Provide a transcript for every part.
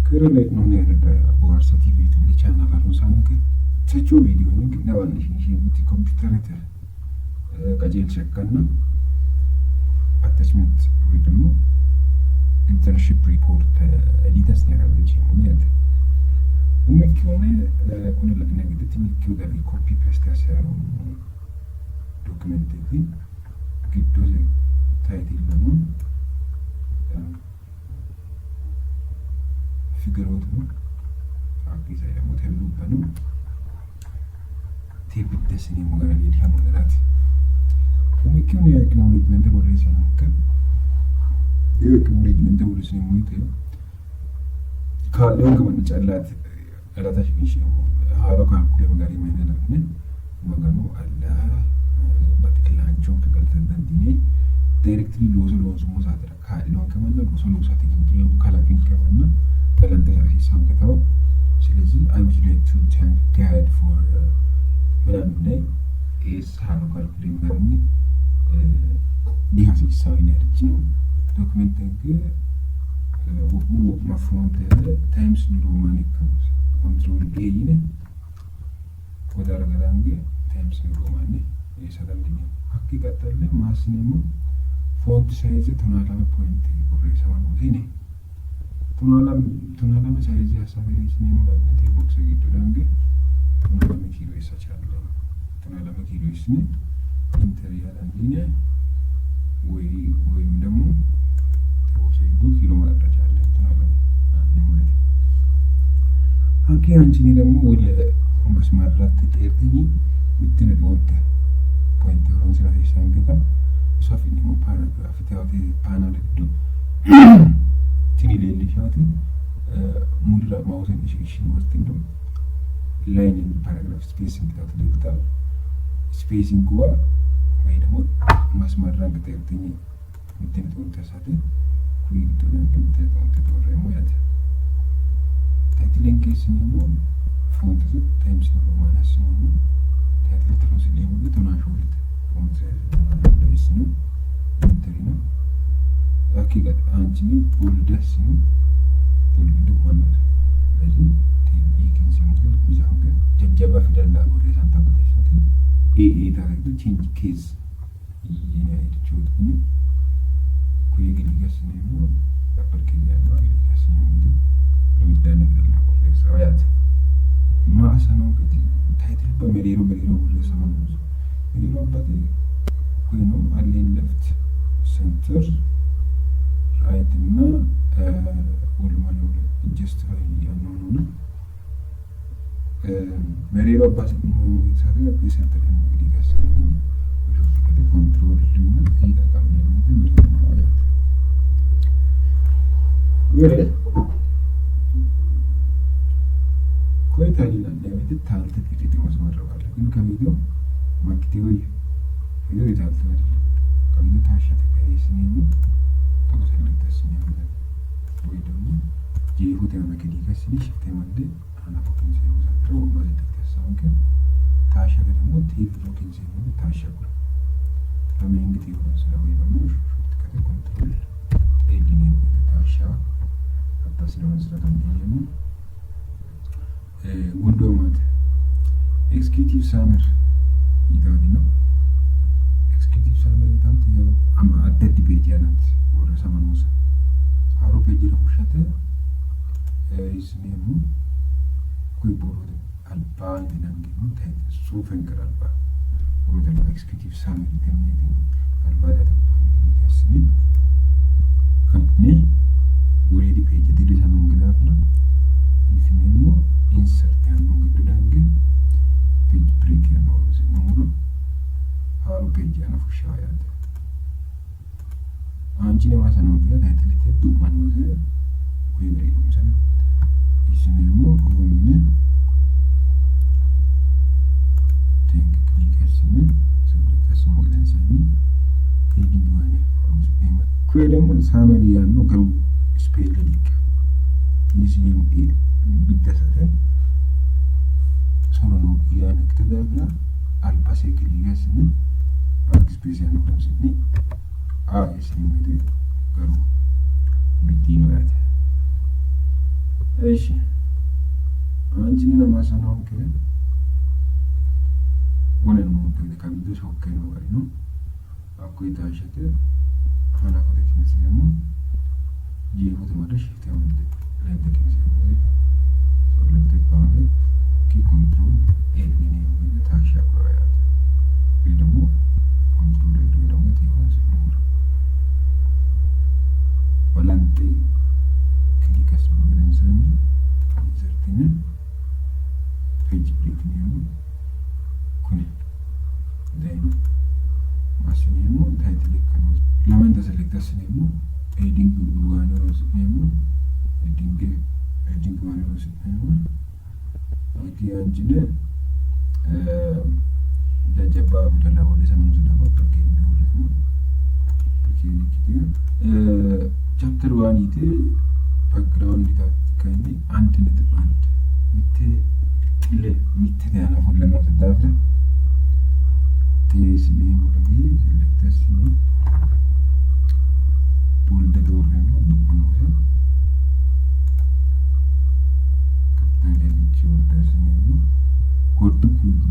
Kerele non era da borsa TV di channel la sanke se ciò video ni ne vanno di computer kajel chekkanna attachment ወይ ደግሞ internship report editas ne era diciamo niente umekone con la negative mi chiudere copy paste a un documento qui che dove title no figure out no አዲስ አይደለም ተብሎባሉ ቴፕ ደስኒ ሞገራ ሊዲያ ሞገራት ወይኪውን የአክኖሌጅመንት ፖሊሲ ነው የአክኖሌጅመንት ፖሊሲ ነው ማለት ካለው ከምን ጫላት አላታሽ ግንሽ ሃሮ ካልኩሌ መጋሪ ማለት ነው መጋኑ አላ በትክላንቾ ከገልተንዲኔ ዳይሬክትሊ ሎዞ ሞሳተራ ካለው ከመን ሎዞ ሞሳተራ እንጂ ካላኪን ከመን ተለንተሳ ሲሳንከታው ስለዚህ I would like to thank God for ምናምን is ሃሮ ካልኩሌ መጋሪ ዲሃስ ይሳው ይነርች ነው ዶክመንቲንግ መፍሮንት ታይምስ ኑሮ ማለት ኮንትሮል ኤ ይነ ወዳረ ገራንጌ ታይምስ ኑሮ ማለት ይሰራልኝ ሀቂቀተለ ማስነሙ ፎንት ሳይዝ ተናላም ፖይንት ቁሬ ሰማን ወዲኔ ተናላም ሳይዝ ያሳበ ይስነሙ ማለት ቦክስ ይደላንጌ ተናላም ኪሎ ይሳቻለ ተናላም ኪሎ ይስነ ኢንተሪየር አንዲኔ ወይም ደግሞ ቦክስ ኪሎ ማለት አለ ተናላም አንዴ ማለት አንቺ ደግሞ ወደ መስማራት ተጠርተኝ ምትን ወጣ ፖይንት ሆኖ ስለዚህ ሳንገታ ሶፊኒ ሞ ፓራግራፍ ታውቲ ፓናል ዱ ትሪሌሊ ሻቲ ሙድራ ማውዘን ኢንሽን ወርቲንግ ላይን ፓራግራፍ ስፔሲንግ ታውቲ ስፔሲንግ ወይ ደግሞ መስማራት ተጠርተኝ ምትን ወጣ ሳተ ኩይቶ ነው ተጠርተኝ ሞያት ታይትሊንግ ሲኒሞ ፎንት ታይምስ ነው ማለት ነው ታይትል ትሮስ ሊሙ ተናሾልት ፎንት ለይስ ነው ኢንተሪ ነው አኪጋት አንቺኒ ፖልደስ ነው ፖልዱ ማለት ለዚህ ቴክኒክን ሲሙት ቢዛንገ ጀጀባ ፊደላ ወደ ሳንታ በተሰተ ኤ ታሪክ ቼንጅ ኬዝ ይናይት ቾት ነው ኩይግሊገስ ነው አፐርኬዝ ያለው ግሊገስ ነው ለውዳነ ነው ወይስ ማሰናው ታይትል በመሪሮ ወደ ሰማን ነው መሪሮ አባቴ ኮይኑ አሌን ሌፍት ሴንተር ራይት እና ወልማን ወደ ጀስቲፋይ ያለው ነው መሪሮ አባቴ ነው የተሰራ ሴንተር ነው እንግዲህ ጋር ነው ወደ ኮንትሮል እና ይጣቃም ነው መሪሮ ማለት ወደ ኮይታ ይላል ለቤት ታልተ ጥቂት መስመር አለ ግን ከሚለው ማክቲው ይሄው ይታልተ አይደለም ከሚለው ታሸተ ከይስኒ ነው ተቆሰለ ተስኒ ነው ወይ ደግሞ የይሁዳ መከዲ ከስኒ ሽፍተ ማለት አና ፎቶን ሲሆን ዘጥሮ ማለት ተከሳንከ ታሸተ ደግሞ ቲቪ ሎኪን ሲሆን ታሸቁ ለምን እንግዲህ ይሆን ስለሆነ በመሽ ከተ ኮንትሮል ኤዲን ታሻ አታስለውን ስለታም ነው ጉንዶማት ኤክስኪዩቲቭ ሳመር ይታዲ ነው ኤክስኪዩቲቭ ሳመር ይታም ያው አማ አደድ ፔጅ ያናት ወደ ሰማኑስ አሮ ፔጅ ለውሸተ ይስኔሙ ኩይቦሮ አልባ እንደናንገ ታይት ሱፈን ከራልባ ወደ ኤክስኪዩቲቭ ሳመር ይተምኔት አልባ ዳተባ ይከስኒ ከኔ ወሬዲ ፔጅ ድል ሰማን ግላፍ ነው ይስኔሙ ኢንሰርት ያለው እንግዲህ ዳንገ ፔጅ ብሬክ ያለው ነው ሃሮ ፔጅ ያለው ሻያት አንቺ ነው ማሰናው ብለ ታይትልት ዱማን ወዘ ኩይሪ ምሳሌ ይስነሙ ሆምነ ቴንክ ክሊከስነ ሰብከስ ሞግለን ሳይኒ ቴዲንግ ማለት ነው ኩይ ደግሞ ሳመሪ ያለው ግሩ ስፔል ሊክ ይስነሙ ቢደሰተ ሶሎ ያን ከተደረገ አልባሴ ክሊገስነ ባክስፔስ ነው ሲኒ አይስኒ ገሩ ቢቲኖት እሺ አንቺን ለማሰናው ሆነን ሞንተን ከሚዶ ሾከ ነው ወይ ነው አቆይታ ሸተ ሀና ኮቴክስ ሲያሙ ጂፎት ማድረሽ ተያምጥ ለደከም ሲያሙ ሶለተ ባንክ ኪ ኮንትሮል ኤልኒ ነው ታክሻ ቆያት ወይ ደግሞ ኮንትሮል ደግሞ ተያውስ ነው ወላንቴ ክሊከስ በመንዘን ዘርተኛ ፔጅ ብሬክ ነው ኩኒ ዳይኑ ማሲኒሙ ታይትል ከነው ለምን ተሰለክተስ ነው ኤዲንግ ዋነሮስ ነው ኤዲንግ ዋነሮስ ነው አቂ አንጂለ ደጀባ ብደላ ወደ ሰመኑ ስለባው ፕሮኬን ነው ነው ፕሮኬን ቻፕተር 1 ኢቲ ባክግራውንድ ከኒ 1.1 ሚት ያለ ሁሉ ነው ተዳፍረ ቴስኒ ሙሉጊ ሴሌክተስኒ ቦልድ ዶር ነው ነው ካፒታል ኤሊች ወርደስኒ ነው ኮድ ኩዲ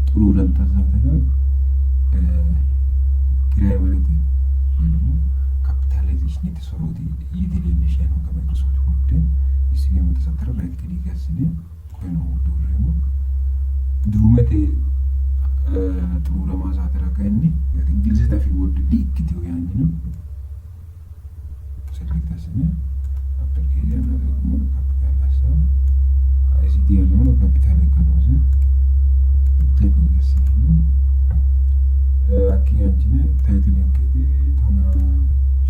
ጥሩ ለምታሳተጋ ኪራይ ማለት ነው ካፒታላይዜሽን የተሰሩት የዲሌንሽ ነው ከማይክሮሶፍት ወርድ ይስኒ መተሰተረ ራይት ክሊክ ያስኒ ኮይኑ ዶር ነው ዱመቴ ጥሩ ለማሳተራ ከእኔ እንግሊዝ ታፊ ወርድ ዲክቲው ያኒ ነው ሴሌክተስኒ አፕሊኬሽን ነው ካፒታል አሳ አይሲዲ ነው ካፒታል ከኖዘ ቴክኒክስ ነው አኪያንቲነ ታይትል እንከዲ ታና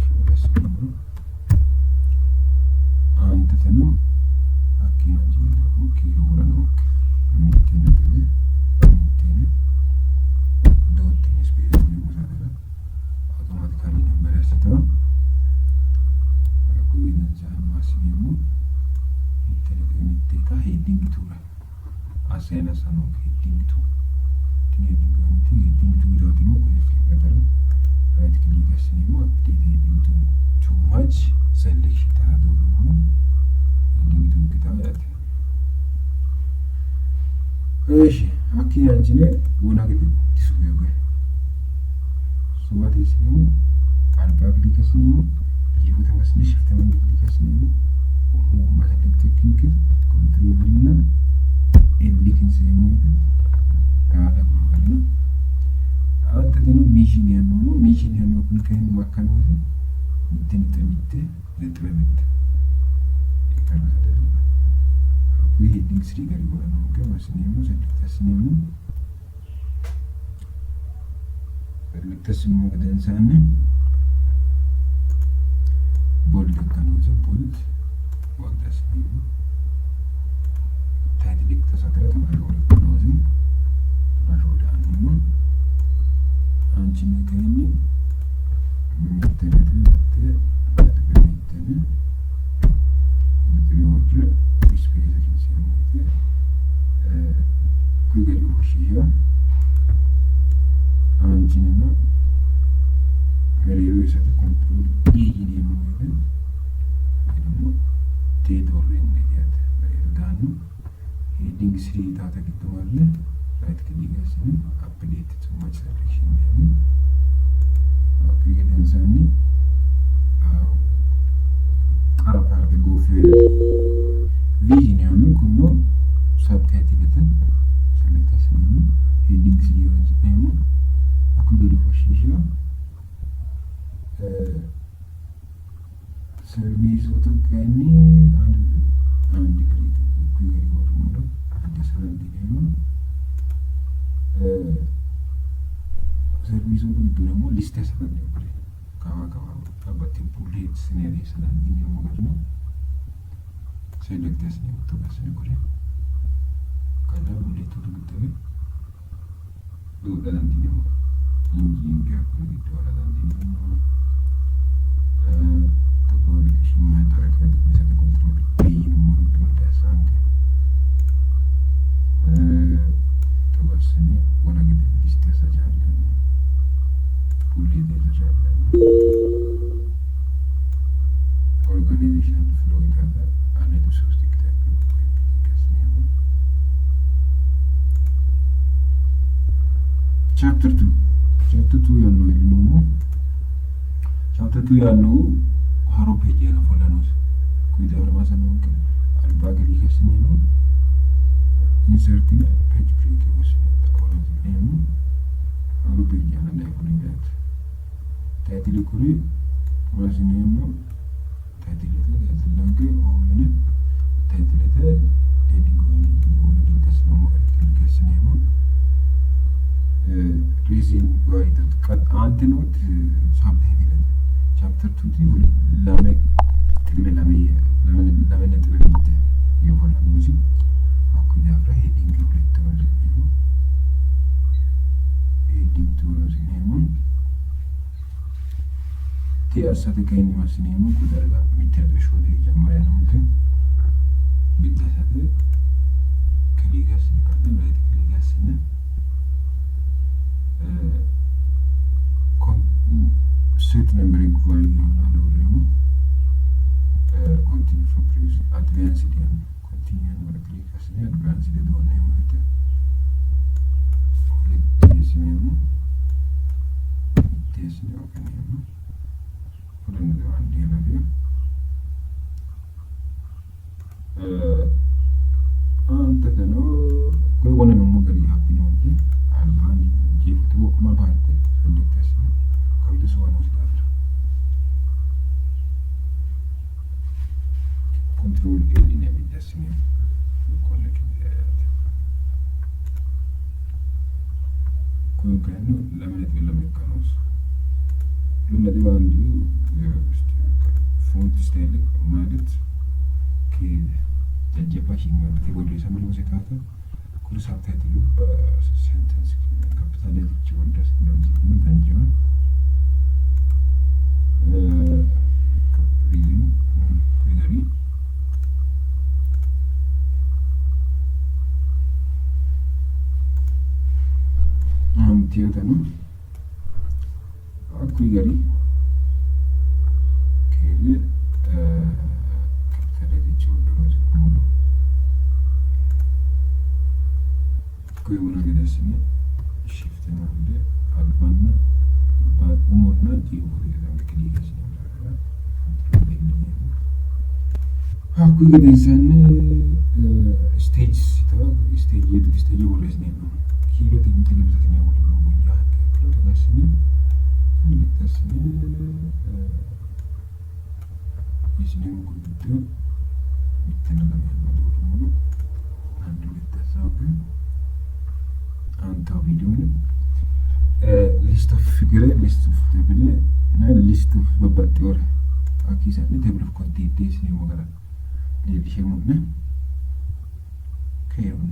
ሹለስ ነው አንተ ተኑ አኪያንቲነ ደግሞ ኪሎ ነው ሚቴነ ዶት ስፔስ ነው ማለት አውቶማቲካሊ ነበር ያስተው አኩይን ዛን ማሲኒሙ ሚቴታ ሄዲንግ ቱራ አሳይነሳ ነው ሄዲንግ ቱ ሄዲንግ አንቱ ሄዲንግ ቱ ዶት ነው ነገር ራይት ክሊክ ያስኒሙ አፕዴት ሄዲንግ ቱ ማች ሴሌክሽን ታደርጉ ነው ሄዲንግ ቱ ግታው ያተ እሺ አኪ አንቺኔ ወና ግድ ዲስኩ ሱባቴ ሲሙ አልባ ክሊክ ሲሙ ይሁት መስነሽ ተመን ክሊክ ሲሙ ማለት ቴክኒክ ኮንትሮል እና ኤሊክን ሲሙ ታላ ነው አንተ ደግሞ ሚሽን ያለው ኩልከን ማካኖዝ እንትን ለጥበምት ይከራደል ይሄ ዲንግ ስሪ ጋር ይሆናል ነው ከማስኒሙ ሴሌክተስኒሙ ሴሌክተስኒሙ ገደንሳነ ቦልድ ከኖዘ ቦልድ ወጣስኒሙ ታይትል ተሳትረት ማለት ነው ነው ማሾዳኒሙ አንቺን ከእኔ ምትነት ጉግል ወሽያ አንቺንና ገሌሎ የሰጠ ኮንትሮል ይሄን የሚሆነው ደግሞ ቴዶር እንደያት በእርዳኑ ሄዲንግ ስሪ ዳታ ግጥማለ ራይት ክሊክ ያስኒ አፕዴት ቱ ማች ሴሌክሽን ያኒ አፕሊኬሽን ዘኒ አራፓርት ጎፍ ቪዥን ያኑ ኩኖ ሰብታይትልን ሴሌክተስኒ ሄዲንግ ስሪ ወንዝ ነው አኩዶሪ ወሽያ ሰርቪስ ወጥከኒ አንድ ክሊክ ጉግል ወርሙሎ አንድ ሰራንዲ ነው ሰርቪስ ወጥቶ ደግሞ ሊስት ያሰራል ነበር ካዋካዋ አባቴ ፑሌት ስኔሪ ስላንዲ ነው ማለት ነው ሴሌክተስኒ ወጥቶ ነበር ካላ ፑሌት ወጥቶ ዱዳንዲ ነው ኢንጂን ጋር ዱዳንዲ ነው ተቆሪሽን ማድረግ ነው ኮንትሮል ቢን ሙሉ ዳሳንከ ተወሰነ ወላ ግድ ሊስት ያሳጃለ ፑሌት ያሳጃለ organizational flow itaata anetu ሶስት ይከታተሉ ከስኔሙ ቻፕተር 2 ያለው ነው ቻፕተር 2 ያለው ሃሮ ፔጅ ነው ፎላኖስ ኩይዳር ማሰነው አልባገሪ ከስኔሙ ኢንሰርት ፔጅ ብሬክ ወስነው ተቆራጭ ነው ሃሮ ፔጅ ያለው ላይ ሆነኛት ታይትል ኩሪ ማስኔሙ ታይትል ያዘላገ ኦምን ታይትል ኤዲጎኒ ነው ዲስከስ ነው ከስኔሙ reason why that cut antenut subheading chapter 2 lame tigle lame ጥብት የሆነ ነው አኩኝ አፍራ ሄዲንግ ሁለት ነው ሄዲንግ ቱ ነው ቲያሳተ ከይን ማስኔሙ ኩዳጋ ሚታደሽ ወደ ጀማያ ነው እንትን ቢታሳተ ከሊጋስ ነው ራይት ከሊጋስ ነው set numbering value algorithm continue from previous advanced and continue and click as advanced do name with this name okay name for another one here anta no koi one no mogari happy no albani jitu ma parte selezione capito sono stato control e linea di destiny con le che comunque la manetta della meccanos l'una di bandi font style ማለት ከጀጀ ፓሽን ማለት ወደ ሰምሎ ሲታታ ኩል ሳብታይትሉ በሴንተንስ ካፒታል ኤዲት ወንደስ እንደዚህ ታንጂው reading query tiotanu query che capital edit ወንደስ ሙሉ una vedessimo shift node albanna umurna diyor anche lì che si qui vedessan stage stage vorrei snemo chi lo tiene televisione a quello che voglio che lo vedessimo snemo tutto mettere la mia modo hanno mettato አንተ ቪዲዮ ሊስት ኦፍ ፊገር ሊስት ኦፍ ቴብል እና ሊስት ኦፍ በባጥወር አኪሳለ ቴብል ኦፍ ኮንቴንትስ ነው ማለት ለዲሽሙና ከየውን